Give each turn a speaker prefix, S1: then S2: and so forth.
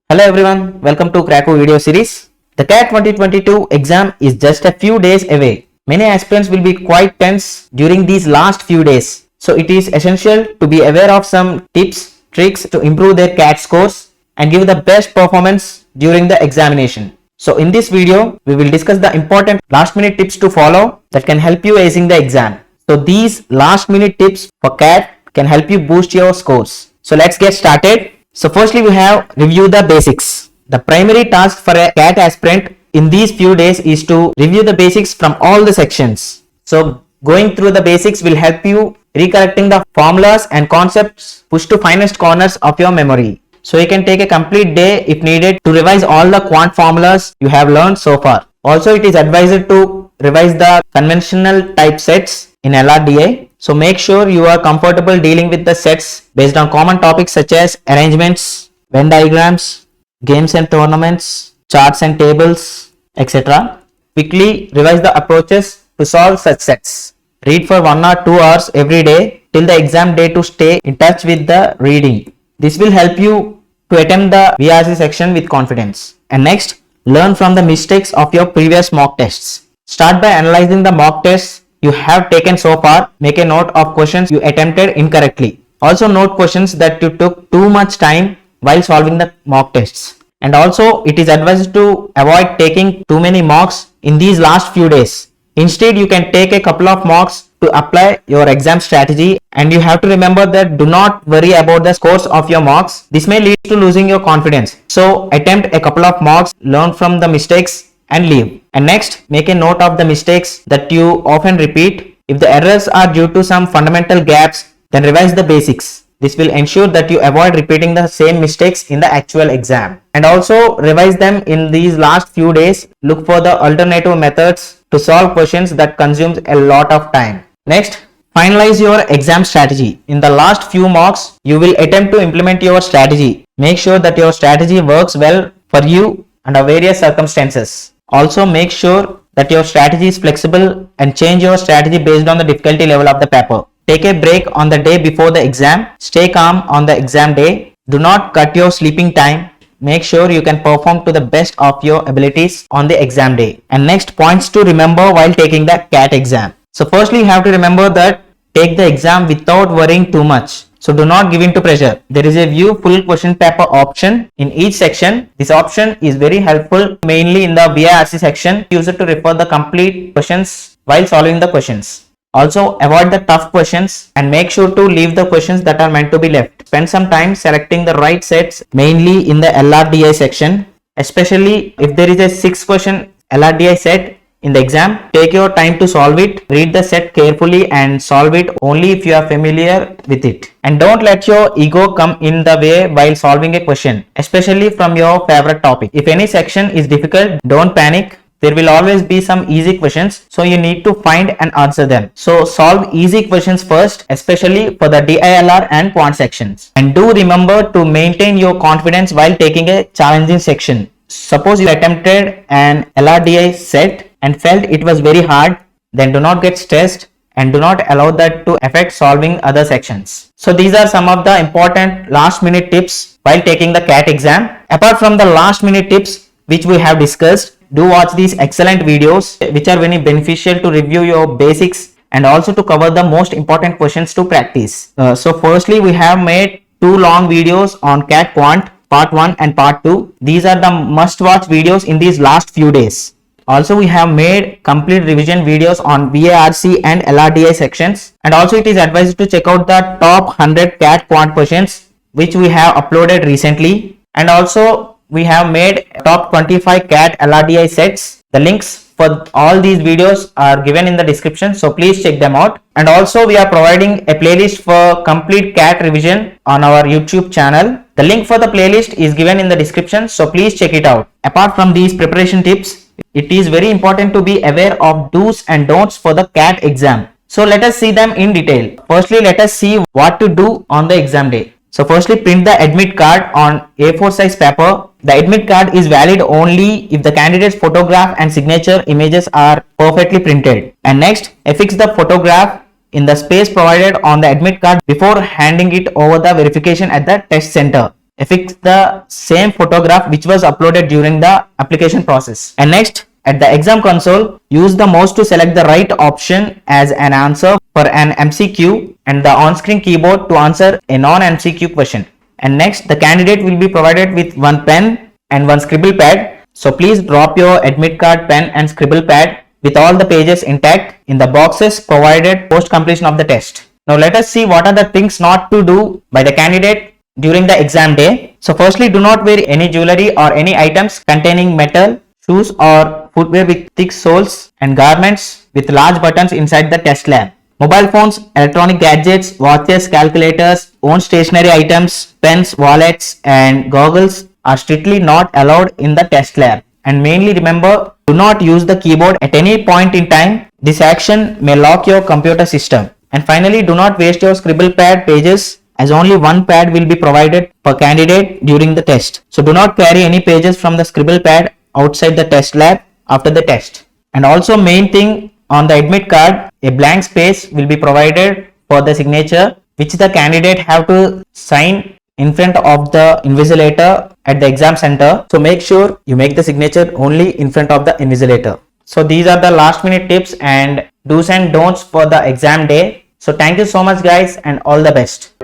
S1: Hello everyone, welcome to Krakow video series. The CAT 2022 exam is just a few days away. Many aspirants will be quite tense during these last few days. So it is essential to be aware of some tips, tricks to improve their CAT scores and give the best performance during the examination. So in this video, we will discuss the important last minute tips to follow that can help you acing the exam. So these last minute tips for CAT can help you boost your scores. So let's get started. So firstly we have review the basics. The primary task for a CAT aspirant in these few days is to review the basics from all the sections. So going through the basics will help you recollecting the formulas and concepts pushed to finest corners of your memory. So you can take a complete day if needed to revise all the quant formulas you have learned so far. Also it is advised to revise the conventional type sets in LRDA. So make sure you are comfortable dealing with the sets based on common topics such as arrangements, Venn diagrams, games and tournaments, charts and tables, etc. Quickly revise the approaches to solve such sets. Read for 1 or 2 hours every day till the exam day to stay in touch with the reading. This will help you to attempt the VRC section with confidence. And next, learn from the mistakes of your previous mock tests. Start by analyzing the mock tests you have taken so far. Make a note of questions you attempted incorrectly. Also note questions that you took too much time while solving the mock tests. And also it is advised to avoid taking too many mocks in these last few days. Instead you can take a couple of mocks to apply your exam strategy, and you have to remember that do not worry about the scores of your mocks. This may lead to losing your confidence. So attempt a couple of mocks, learn from the mistakes and leave. And next, make a note of the mistakes that you often repeat. If the errors are due to some fundamental gaps, then revise the basics. This will ensure that you avoid repeating the same mistakes in the actual exam. And also revise them in these last few days. Look for the alternative methods to solve questions that consumes a lot of time. Next, finalize your exam strategy. In the last few mocks, you will attempt to implement your strategy. Make sure that your strategy works well for you under various circumstances. Also make sure that your strategy is flexible and change your strategy based on the difficulty level of the paper. Take a break on the day before the exam. Stay calm on the exam day. Do not cut your sleeping time. Make sure you can perform to the best of your abilities on the exam day. And next, points to remember while taking the CAT exam. So firstly you have to remember that take the exam without worrying too much. So do not give in to pressure. There is a view full question paper option in each section. This option is very helpful mainly in the VIRC section. Use it to refer the complete questions while solving the questions. Also avoid the tough questions and make sure to leave the questions that are meant to be left. Spend some time selecting the right sets mainly in the LRDI section. Especially if there is a 6 question LRDI set in the exam, take your time to solve it. Read the set carefully and solve it only if you are familiar with it. And don't let your ego come in the way while solving a question, especially from your favorite topic. If any section is difficult, don't panic. There will always be some easy questions, so you need to find and answer them. So solve easy questions first, especially for the DILR and quant sections. And do remember to maintain your confidence while taking a challenging section. Suppose you attempted an LRDI set and felt it was very hard, then do not get stressed and do not allow that to affect solving other sections. So these are some of the important last minute tips while taking the CAT exam. Apart from the last minute tips which we have discussed, do watch these excellent videos which are very beneficial to review your basics and also to cover the most important questions to practice. So firstly we have made 2 long videos on CAT Quant part 1 and part 2. These are the must watch videos in these last few days. Also we have made complete revision videos on VARC and LRDI sections, and also it is advised to check out the top 100 CAT Quant questions which we have uploaded recently, and also we have made top 25 CAT LRDI sets. The links for all these videos are given in the description, so please check them out. And also we are providing a playlist for complete CAT revision on our YouTube channel. The link for the playlist is given in the description, so please check it out. Apart from these preparation tips, it is very important to be aware of do's and don'ts for the CAT exam. So let us see them in detail. Firstly, let us see what to do on the exam day. So firstly, print the admit card on A4 size paper. The admit card is valid only if the candidate's photograph and signature images are perfectly printed. And next, affix the photograph in the space provided on the admit card before handing it over the verification at the test center. affix the same photograph which was uploaded during the application process. And next, at the exam console, use the mouse to select the right option as an answer for an MCQ and the on-screen keyboard to answer a non-MCQ question. And next, the candidate will be provided with one pen and one scribble pad. So please drop your admit card pen and scribble pad with all the pages intact in the boxes provided post completion of the test. Now let us see what are the things not to do by the candidate during the exam day. So firstly, do not wear any jewelry or any items containing metal, shoes or footwear with thick soles and garments with large buttons inside the test lab. Mobile phones, electronic gadgets, watches, calculators, own stationery items, pens, wallets and goggles are strictly not allowed in the test lab. And mainly remember, do not use the keyboard at any point in time. This action may lock your computer system. And finally, do not waste your scribble pad pages as only one pad will be provided per candidate during the test. So do not carry any pages from the scribble pad outside the test lab after the test. And also main thing, on the admit card, a blank space will be provided for the signature which the candidate have to sign in front of the invigilator at the exam center. So make sure you make the signature only in front of the invigilator. So these are the last minute tips and do's and don'ts for the exam day. So thank you so much guys and all the best.